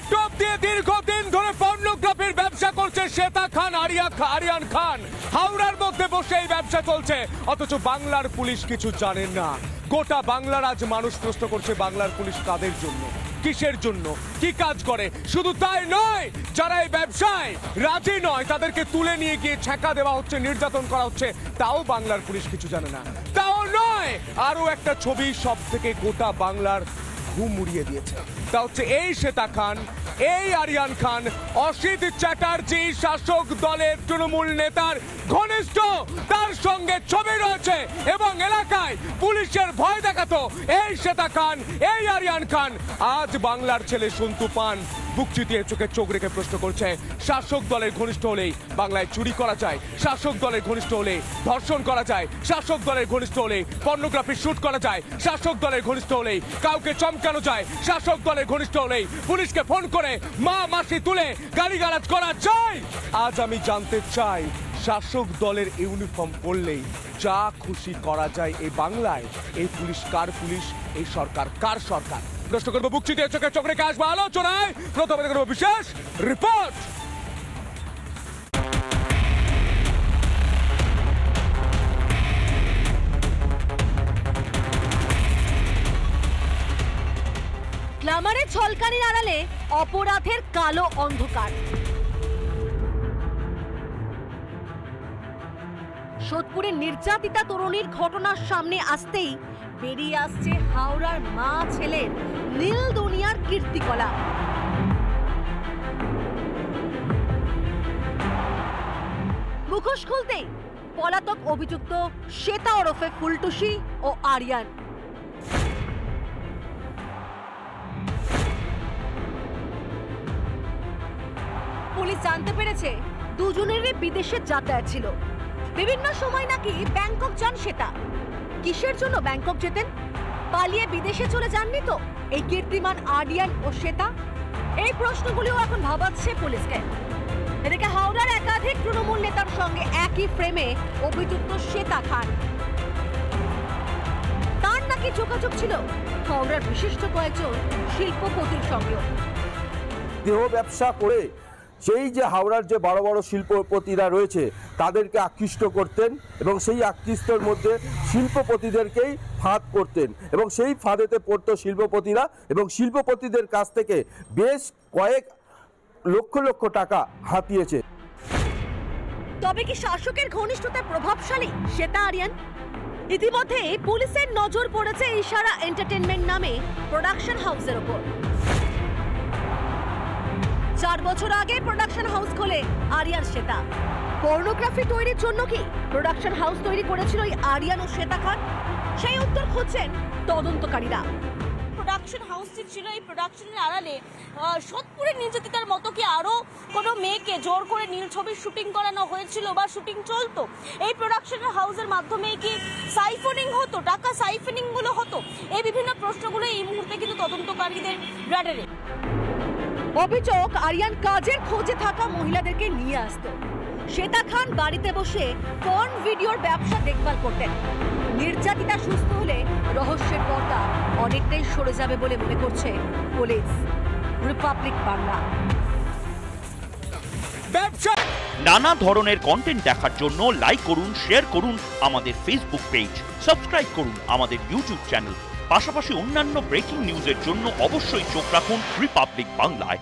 Laptop দিয়ে দীর্ঘদিন ধরে পর্নোগ্রাফির ব্যবসা করছে শ্বেতা খান, আরিয়ান খান। হাওড়ার মধ্যে বসে এই ব্যবসা চলছে, অথচ বাংলার পুলিশ কিছু জানেন না। গোটা বাংলার আজ মানুষ প্রশ্ন করছে, বাংলার পুলিশ কাদের জন্য, কিসের জন্য, কি কাজ করে? শুধু তাই নয়, যারা এই ব্যবসায় রাজি নয় তাদেরকে তুলে নিয়ে গিয়ে ছেঁকা দেওয়া হচ্ছে, নির্যাতন করা হচ্ছে, তাও বাংলার পুলিশ কিছু জানে না। তাও নয়, আরো একটা ছবি সব থেকে গোটা বাংলার ঘুম উড়িয়ে দিয়েছে। তা হচ্ছে এই শ্বেতা খান, এই আরিয়ান খান, অসিত চ্যাটার্জি শাসক দলের তৃণমূল নেতার ঘনিষ্ঠ, তার সঙ্গে ছবি রয়েছে এবং এলাকায় পুলিশের ভয় দেখাতো এই শ্বেতা খান, এই আরিয়ান খান। আজ বাংলার ছেলে সন্তু পান বুক চিতিয়ে চোখে চোখ রেখে প্রশ্ন করছে, শাসক দলের ঘনিষ্ঠ হলেই বাংলায় চুরি করা যায়, শাসক দলের ঘনিষ্ঠ হলে ধর্ষণ করা যায়, শাসক দলের ঘনিষ্ঠ হলে পর্নোগ্রাফি শুট করা যায়, শাসক দলের ঘনিষ্ঠ হলেই কাউকে চমকানো যায়, শাসক দলের ঘনিষ্ঠ হলেই পুলিশকে ফোন করে মা মাসি তুলে গালিগালাজ করা যায়। আজ আমি জানতে চাই, শাসক দলের ইউনিফর্ম পরলেই যা খুশি করা যায় এই বাংলায়, এই পুলিশ কার পুলিশ, এই সরকার কার সরকার? প্রশ্ন করবো বুক চিতিয়ে চোখে চোখ রেখে, আসবো আলোচনায়। প্রথমে করবো বিশেষ রিপোর্ট। গ্ল্যামারে ঝলকানির আড়ালে অপরাধের কালো অন্ধকার। সোদপুরের নির্যাতিতা তরুণীর ঘটনার সামনে আসতেই বেরিয়ে আসছে হাওড়ার মা ছেলের নীল দুনিয়ার কীর্তিকলা। মুখোশ খুলতেই পলাতক অভিযুক্ত শ্বেতা ওরফে ফুলটুসি ও আরিয়ান। পুলিশ জানতে পেরেছে দুজনেরই বিদেশে যাতায়াত ছিল। বিভিন্ন সময় নাকি ব্যাংকক যান শ্বেতা। কিসের জন্য ব্যাংকক যেতেন? পালিয়ে বিদেশে চলে যাননি তো এই কীর্তিমান আরিয়ান ও শ্বেতা? এই প্রশ্নগুলিও এখন ভাবাচ্ছে পুলিশকে। এদিকে হাওড়ার একাধিক তৃণমূল নেতার সঙ্গে একই ফ্রেমে অভিযুক্ত শ্বেতা খান। তার নাকি যোগাযোগ ছিল হাওড়ার বিশিষ্ট কয়েকজন শিল্পপতির সঙ্গেও। দেহ ব্যবসা করে সেই যে হাওড়ার যে বড় বড় শিল্পপতিরা রয়েছে তাদেরকে আকৃষ্ট করতেন এবং সেই আকৃষ্টর মধ্যে শিল্পপতিদেরকেই ফাঁদ করতেন এবং সেই ফাঁদেতে পড়তো শিল্পপতিরা এবং শিল্পপতিদের কাছ থেকে বেশ কয়েক লক্ষ লক্ষ টাকা হাতিয়েছে। তবে কি শাসকের ঘনিষ্ঠতায় প্রভাবশালী শ্বেতা আরিয়ান? ইতিমধ্যে পুলিশের নজর পড়েছে ইশারা এন্টারটেইনমেন্ট নামে প্রোডাকশন হাউসের ওপর। 4 বছর আগে প্রোডাকশন হাউস খোলে আরিয়ান শ্বেতা। পর্নোগ্রাফি তৈরির জন্য কি প্রোডাকশন হাউস তৈরি করেছিল এই আরিয়ান ও শ্বেতা খান? সেই উত্তর খুঁজছেন তদন্তকারীরা। প্রোডাকশন হাউসটি ছিল, এই প্রোডাকশনের আড়ালে সোদপুরের নির্যাতিতার মতো কি আরো কোনো মেয়েকে জোর করে নীল ছবির শুটিং করানো হয়েছিল বা শুটিং চলতো? এই প্রোডাকশন হাউসের মাধ্যমে কি সাইফনিং হতো, টাকা সাইফনিং গুলো হতো? এই বিভিন্ন প্রশ্নগুলো এই মুহূর্তে কিন্তু তদন্তকারীদের রাডারে। অভিযোগ, আরিয়ান কাজের খোঁজে থাকা মহিলাদেরকে নিয়ে আসতো। শ্বেতা খান বাড়িতে বসে পর্ন ভিডিওর ব্যবসা দেখভাল করতেন। নির্যাতিতা সুস্থ হলে রহস্যের পর্দা অনেকটাই সরে যাবে বলে মনে করছে পুলিশ। রিপাবলিক বাংলা। নানা ধরনের কন্টেন্ট দেখার জন্য লাইক করুন, শেয়ার করুন আমাদের ফেসবুক পেজ, সাবস্ক্রাইব করুন আমাদের ইউটিউব চ্যানেল। পাশাপাশি অন্যান্য ব্রেকিং নিউজের জন্য অবশ্যই চোখ রাখুন রিপাবলিক বাংলায়।